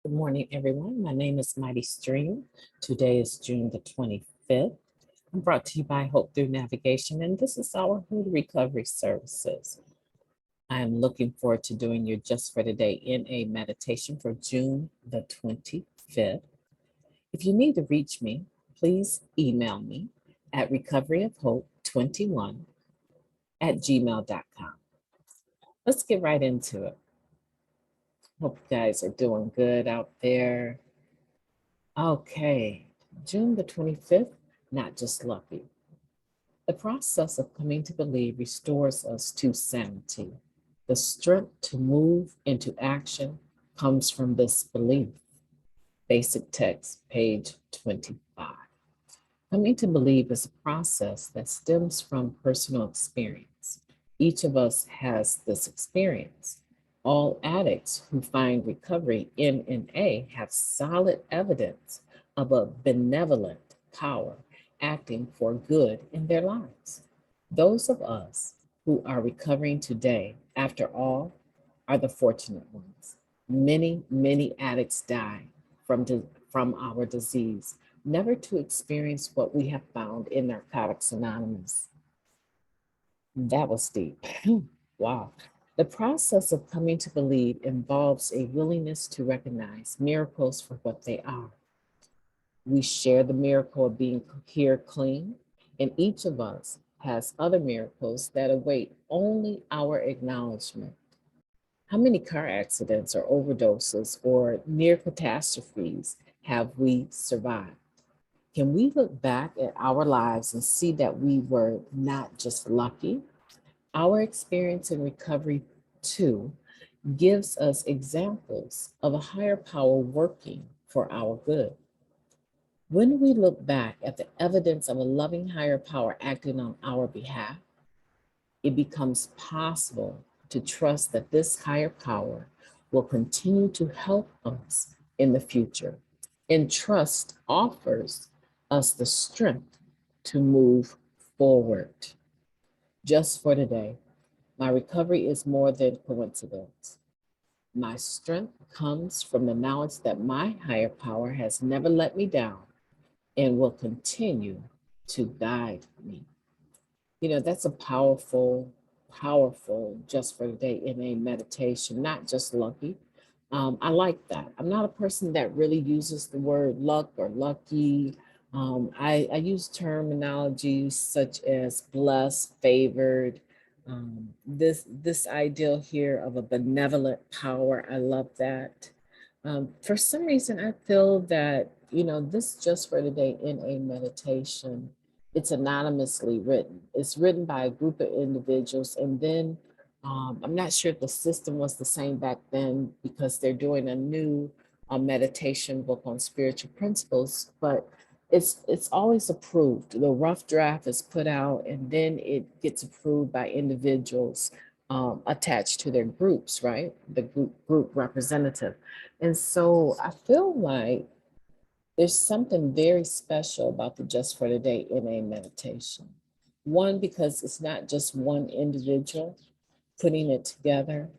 Good morning, everyone. My name is MightyStream. Today is June the 25th. I'm brought to you by Hope Through Navigation, and this is our H.O.D Recovery Services. I am looking forward to doing your Just for Today NA meditation for June the 25th. If you need to reach me, please email me at recoveryofhope21@gmail.com. Let's get right into it. Hope you guys are doing good out there. Okay, June the 25th, not just lucky. The process of coming to believe restores us to sanity. The strength to move into action comes from this belief. Basic text, page 25. Coming to believe is a process that stems from personal experience. Each of us has this experience. All addicts who find recovery in NA have solid evidence of a benevolent power acting for good in their lives. Those of us who are recovering today, after all, are the fortunate ones. Many addicts die from our disease, never to experience what we have found in Narcotics Anonymous. That was deep. Wow. The process of coming to believe involves a willingness to recognize miracles for what they are. We share the miracle of being here clean, and each of us has other miracles that await only our acknowledgement. How many car accidents or overdoses or near-catastrophes have we survived? Can we look back at our lives and see that we were not just lucky? Our experience in recovery, too, gives us examples of a higher power working for our good. When we look back at the evidence of a loving higher power acting on our behalf, it becomes possible to trust that this higher power will continue to help us in the future. And trust offers us the strength to move forward. Just for today, my recovery is more than coincidence. My strength comes from the knowledge that my higher power has never let me down and will continue to guide me. You know, that's a powerful just for today NA meditation, not just lucky. I like that. I'm not a person that really uses the word luck or lucky. I use terminology such as blessed, favored. This ideal here of a benevolent power, I love that. For some reason, I feel that, you know, this just for today NA meditation, it's anonymously written. It's written by a group of individuals, and then I'm not sure if the system was the same back then because they're doing a new meditation book on spiritual principles, but it's always approved. The rough draft is put out, and then it gets approved by individuals attached to their groups, right? The group representative. And so I feel like there's something very special about the Just for Today NA meditation. One, because it's not just one individual putting it together.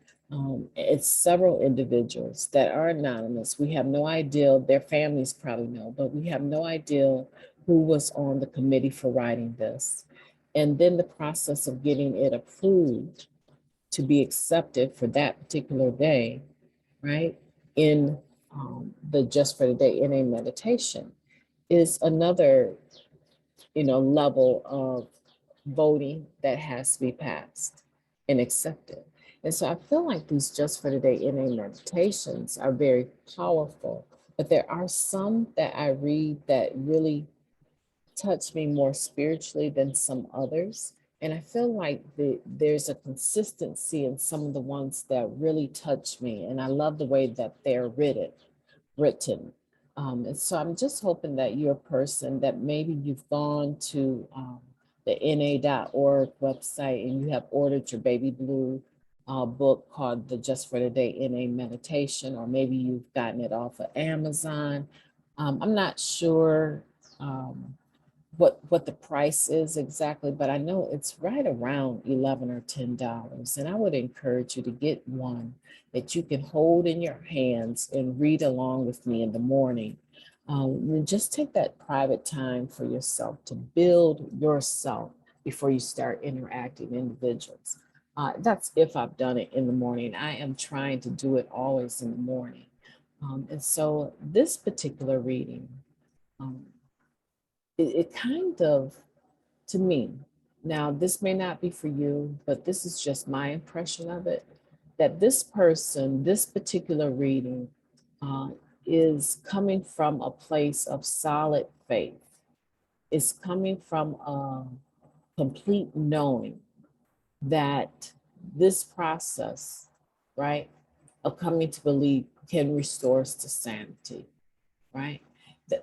It's several individuals that are anonymous. We have no idea, their families probably know, but we have no idea who was on the committee for writing this. And then the process of getting it approved to be accepted for that particular day, right? In the Just for Today NA meditation is another, level of voting that has to be passed and accepted. And so I feel like these Just for Today NA meditations are very powerful, but there are some that I read that really touch me more spiritually than some others. And I feel like there's a consistency in some of the ones that really touch me. And I love the way that they're written. And so I'm just hoping that you're a person that maybe you've gone to the na.org website and you have ordered your baby blue book called the Just for Today NA meditation, or maybe you've gotten it off of Amazon. I'm not sure what the price is exactly, but I know it's right around $11 or $10. And I would encourage you to get one that you can hold in your hands and read along with me in the morning. And just take that private time for yourself to build yourself before you start interacting with individuals. That's if I've done it in the morning. I am trying to do it always in the morning. And so this particular reading, um, it kind of, to me, now this may not be for you, but this is just my impression of it, that this person, this particular reading, uh, is coming from a place of solid faith. It's coming from a complete knowing that this process, right, of coming to believe can restore us to sanity, right?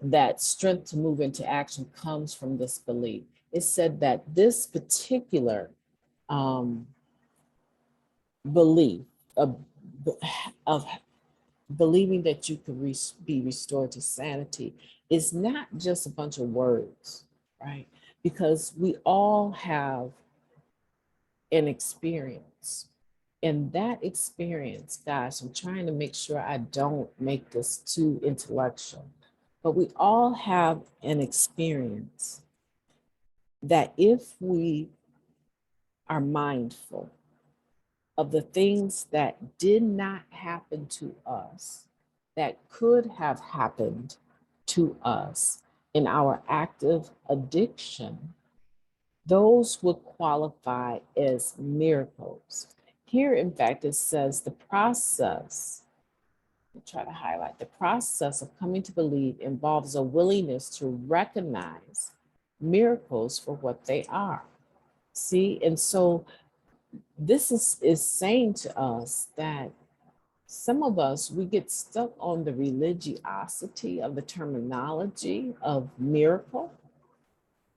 That strength to move into action comes from this belief. It said that this particular um, belief of believing that you can be restored to sanity is not just a bunch of words, right? Because we all have an experience. And that experience, guys, I'm trying to make sure I don't make this too intellectual, but we all have an experience that if we are mindful of the things that did not happen to us, that could have happened to us in our active addiction, those would qualify as miracles. Here, in fact, it says the process, I'll try to highlight, the process of coming to believe involves a willingness to recognize miracles for what they are. See, and so this is saying to us that some of us, we get stuck on the religiosity of the terminology of miracle,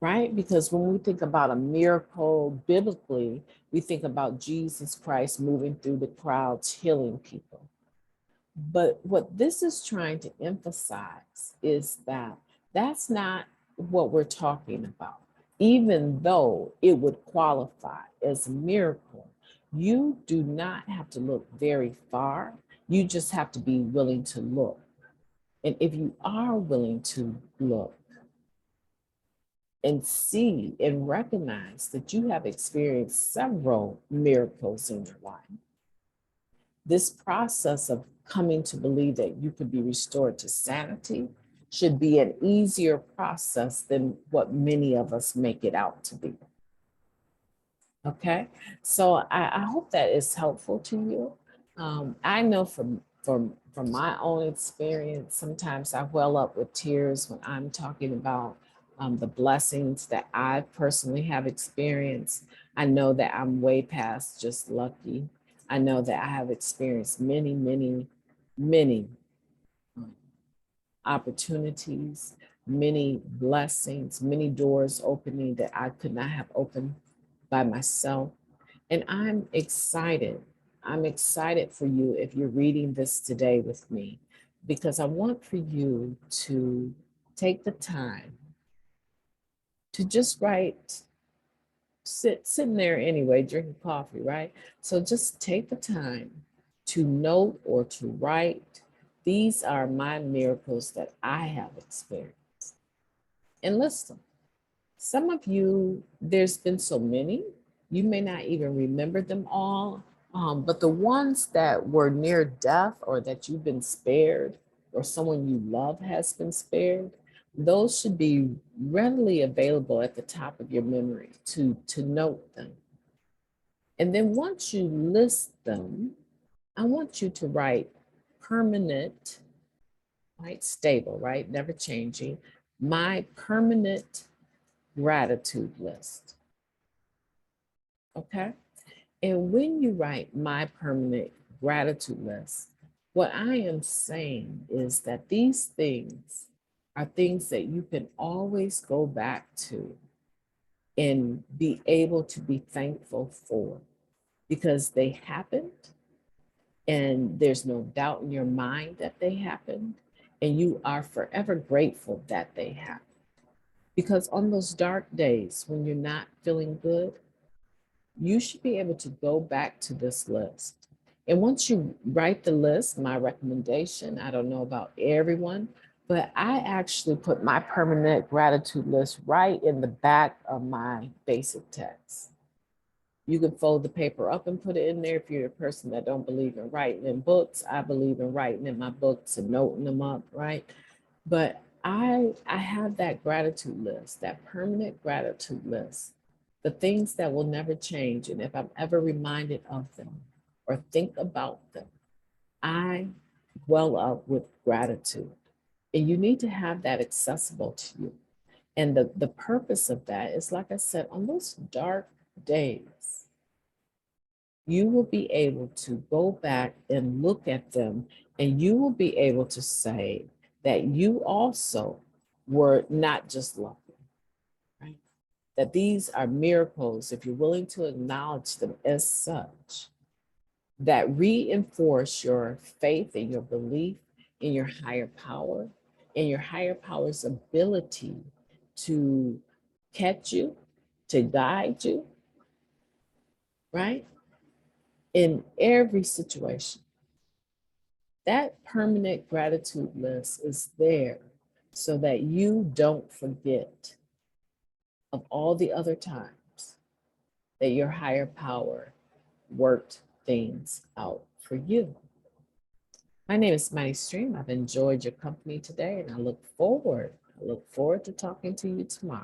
right? Because when we think about a miracle biblically, we think about Jesus Christ moving through the crowds, healing people. But what this is trying to emphasize is that that's not what we're talking about. Even though it would qualify as a miracle, you do not have to look very far. You just have to be willing to look. And if you are willing to look and see and recognize that you have experienced several miracles in your life, this process of coming to believe that you could be restored to sanity should be an easier process than what many of us make it out to be. Okay, so I hope that is helpful to you. I know from my own experience, sometimes I well up with tears when I'm talking about the blessings that I personally have experienced. I know that I'm way past just lucky. I know that I have experienced many, many, many um, opportunities, many blessings, many doors opening that I could not have opened by myself. And I'm excited. I'm excited for you if you're reading this today with me, because I want for you to take the time to just write, sitting there anyway, drinking coffee, right? So just take the time to note or to write, these are my miracles that I have experienced. And list them. Some of you, there's been so many, you may not even remember them all, but the ones that were near death or that you've been spared or someone you love has been spared, those should be readily available at the top of your memory to note them. And then once you list them, I want you to write permanent, right? Stable, right? Never changing. My permanent gratitude list. Okay. And when you write my permanent gratitude list, what I am saying is that these things are things that you can always go back to and be able to be thankful for because they happened and there's no doubt in your mind that they happened and you are forever grateful that they happened. Because on those dark days when you're not feeling good, you should be able to go back to this list. And once you write the list, my recommendation, I don't know about everyone, but I actually put my permanent gratitude list right in the back of my basic text. You can fold the paper up and put it in there if you're a person that don't believe in writing in books. I believe in writing in my books and noting them up, right? But I have that gratitude list, that permanent gratitude list, the things that will never change. And if I'm ever reminded of them or think about them, I well up with gratitude. And you need to have that accessible to you. And the purpose of that is, like I said, on those dark days, you will be able to go back and look at them, and you will be able to say that you also were not just lucky, right? That these are miracles, if you're willing to acknowledge them as such, that reinforce your faith and your belief in your higher power and your higher power's ability to catch you, to guide you, right? In every situation. That permanent gratitude list is there so that you don't forget of all the other times that your higher power worked things out for you. My name is MightyStream. I've enjoyed your company today, and I look forward to talking to you tomorrow.